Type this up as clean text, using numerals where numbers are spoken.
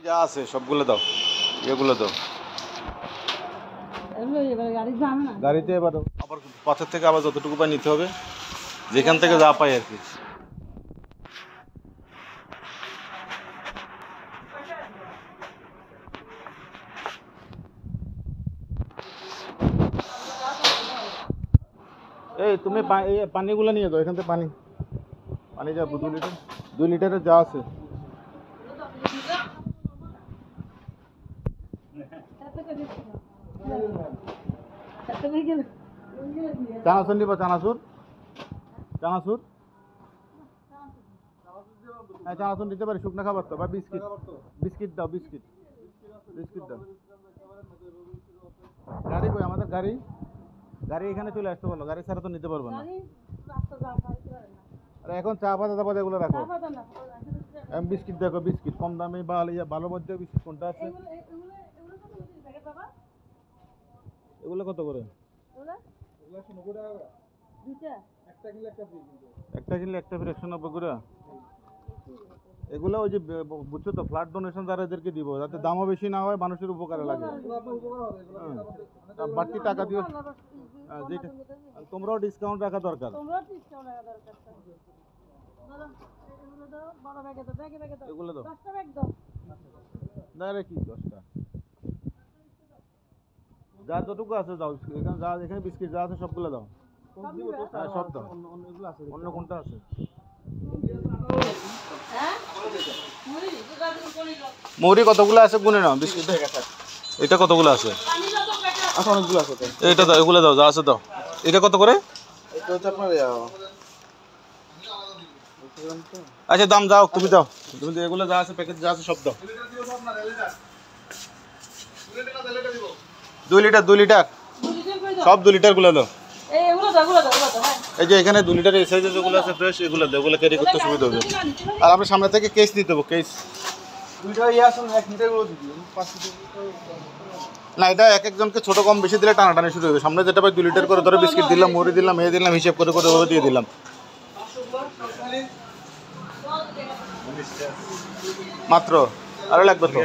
যা আছে সবগুলো দাও, এগুলো দাও গাড়িতে। এবার আবার পাথর থেকে আবার যতটুকু পাই নিতে হবে, যেখান থেকে যা পাই আর কি। এই তুমি পানিগুলো নিয়ে যাও, এখান থেকে পানি পানি যাবো 2 লিটার, 2 লিটারের যা আছে। চানাচুর নিবা? চানাচুর, চানাচুর, হ্যাঁ চানাচুর নিতে পারি। শুকনো খাবার তো, বা বিস্কিট, বিস্কিট দাও, বিস্কিট, বিস্কিট দাও। গাড়ি কই আমাদের? গাড়ি, গাড়ি এখানে চলে আসতে বলো, গাড়ি ছাড়া তো নিতে পারবো না। আরে এখন চা পাতা এগুলো রাখো। বিস্কিট দেখো, বিস্কিট কম দামে বা ভালো মধ্যে বিস্কিট কোনটা আছে? এগুলো কত করে? একটা কিনলে একটা ফ্রি, 190 করে। এগুলো ওই যে বুঝছো তো, ফ্লাড ডোনেশন যারা এদেরকে দিব, যাতে দামও বেশি না হয়, মানুষের উপকারে লাগে। বাড়তি টাকা দিও, যেটা তোমরাও ডিসকাউন্ট রাখা দরকার। এগুলো দাও, দাঁড়ালে কি 10টা, যা যতটুকু আছে দাও। এখানে যা, এখানে বিস্কিট যা আছে সবগুলো দাও। হ্যাঁ সব দাও। অন্য কোনটা আছে? মুড়ি কতগুলো আছে গুনে নাও। বিস্কিট এটা কতগুলো আছে? অনেকগুলো আছে। এটা দাও, এগুলো দাও, যা আছে দাও। এটা কত করে? এটা হচ্ছে আপনার, আচ্ছা দাম যাও, তুমি দাও। তুমি এগুলো যা আছে, প্যাকেট যা আছে সব দাও। 2 লিটার, 2 লিটার সব 2 লিটার গুলো দাও। এই যে এখানে 2 লিটার এই সাইজের যেগুলো আছে ফ্রেশ, এগুলো দাও। এগুলো ক্যারি করতে সুবিধা হবে। আর আমরা সামনে থেকে কেস দিয়ে দেবো, কেস। না, এটা এক একজনকে ছোট কম বেশি দিলে টানাটানি শুরু হবে। সামনে যেটা পাই 2 লিটার করে ধরো, বিস্কিট দিলাম, মুড়ি দিলাম, দিলাম, হিসেব করে করে ওভাবে দিয়ে দিলাম। মাত্র আরো লাগবে তো।